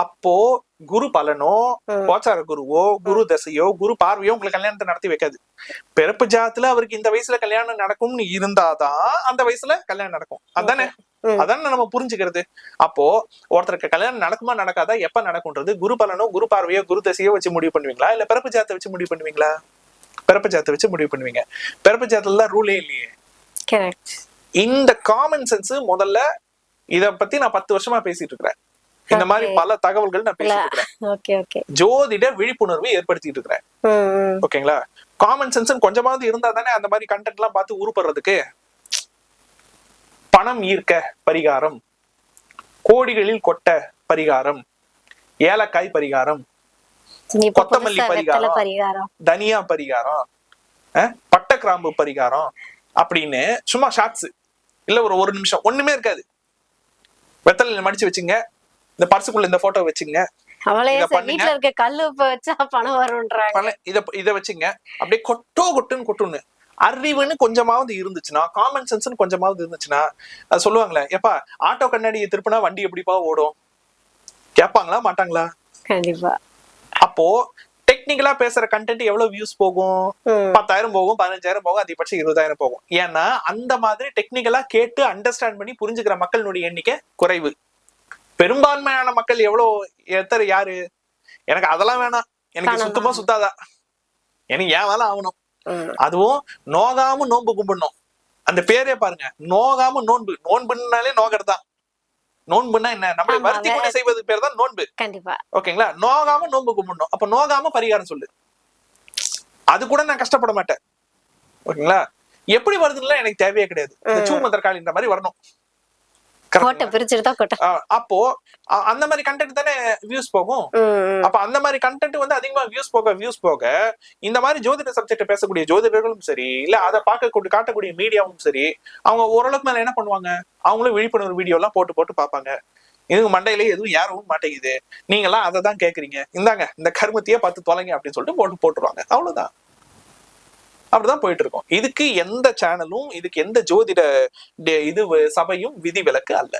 அப்போ குரு பலனோ, கோச்சார குருவோ, குரு தசையோ, குரு பார்வையோ உங்களுக்கு கல்யாணத்தை நடத்தி வைக்காது. பிறப்பு ஜாதத்துல அவருக்கு இந்த வயசுல கல்யாணம் நடக்கும்னு இருந்தாதான் அந்த வயசுல கல்யாணம் நடக்கும். அதானே நம்ம புரிஞ்சுக்கிறது. அப்போ ஒருத்தருக்கு கல்யாணம் நடக்குமா நடக்காதா, எப்ப நடக்கும்ன்றது குரு பலனோ, குரு பார்வையோ, குரு தசையோ வச்சு முடிவு பண்ணுவீங்களா, இல்ல பிறப்பு ஜாதத்தை வச்சு முடிவு பண்ணுவீங்களா? பிறப்பு ஜாதத்தை வச்சு முடிவு பண்ணுவீங்க. பிறப்பு ஜாதத்துல ரூலே இல்லையே. இந்த காமன் சென்ஸ் முதல்ல, இத பத்தி நான் 10 வருஷமா பேசிட்டு இருக்கிறேன். இந்த மாதிரி பல தகவல்கள் நான் பேசிட்டு இருக்கிறேன். ஜோதிட விழிப்புணர்வு ஏற்படுத்திட்டு இருக்கிறேன். ஓகேங்களா? காமன் சென்ஸ் கொஞ்சமாவது இருந்தா தானே அந்த மாதிரி கண்டென்ட் எல்லாம் பார்த்து உருப்படுறதுக்கு. பணம் ஈர்க்க பரிகாரம், கோடிகளில் கொட்ட பரிகாரம், ஏலக்காய் பரிகாரம், கொத்தமல்லி பரிகாரம், தனியா பரிகாரம், பட்டை கிராம்பு பரிகாரம் அப்படின்னு சும்மா ஷார்ட்ஸ் இல்ல ஒரு நிமிஷம் ஒண்ணுமே இருக்காது. வெத்தலையில மடிச்சு வச்சுங்க, இந்த பர்சுக்குள்ள இந்த போட்டோ வச்சுங்க, இத வச்சுங்க, அப்படியே கொட்டுன்னு அறிவுன்னு கொஞ்சமாவது இருந்துச்சுன்னா, காமன் சென்ஸ் கொஞ்சமாவது இருந்துச்சுன்னா, அது சொல்லுவாங்களே, எப்பா ஆட்டோ கண்ணாடியை திருப்பினா வண்டி எப்படிப்பா ஓடும் கேட்பாங்களா மாட்டாங்களா? கண்டிப்பா. அப்போ டெக்னிக்கலா பேசுற கண்டென்ட் எவ்வளவு வியூஸ் போகும்? 10,000 போகும், 15,000 போகும், அதிகபட்சம் 20,000 போகும். ஏன்னா அந்த மாதிரி டெக்னிக்கலா கேட்டு அண்டர்ஸ்டாண்ட் பண்ணி புரிஞ்சுக்கிற மக்களுடைய எண்ணிக்கை குறைவு. பெரும்பான்மையான மக்கள் எவ்வளவு யாரு? எனக்கு அதெல்லாம் வேணாம், எனக்கு சுத்தமா சுத்தாதா, எனக்கு ஏன் வேலை ஆகணும். அதுவும் நோகாம நோன்பு கும்பிடணும். அந்த பேரே பாருங்க, நோகாம நோன்பு. நோன்புனாலே நோகர்தான். நோன்புன்னா என்ன? நம்மளை வருத்தி கொண்டு செய்வது பேர் தான் நோன்பு. கண்டிப்பா. ஓகேங்களா? நோகாம நோன்பு கும்பிடணும். அப்ப நோகாம பரிகாரம் சொல்லு. அது கூட நான் கஷ்டப்பட மாட்டேன். ஓகேங்களா? எப்படி வருதுன்னு எனக்கு தேவையே கிடையாது. சூமந்தர்காலின்ற மாதிரி வரணும். அப்போ அந்த மாதிரி கண்டென்ட் தானே வியூஸ் போகும். அப்ப அந்த மாதிரி கண்டென்ட் வந்து அதிகமா வியூஸ் போக இந்த மாதிரி ஜோதிட சப்ஜெக்ட் பேசக்கூடிய ஜோதிடர்களும் சரி, இல்ல அதை காட்டக்கூடிய மீடியாவும் சரி, அவங்க ஓரளவுக்கு மேல என்ன பண்ணுவாங்க, அவங்களும் விழிப்புணர்வு வீடியோ எல்லாம் போட்டு பாப்பாங்க. இதுங்க மண்டையில எதுவும் யாரும் மாட்டேங்குது, நீங்க எல்லாம் அதை தான் கேக்குறீங்க, இந்தாங்க இந்த கருமத்தையே 10 தொலைங்க அப்படின்னு சொல்லிட்டு போட்டுருவாங்க. அவ்வளவுதான். அப்படிதான் போயிட்டு இருக்கோம். இதுக்கு எந்த சேனலும், இதுக்கு எந்த ஜோதிட சபையும் விதிவிலக்கு அல்ல.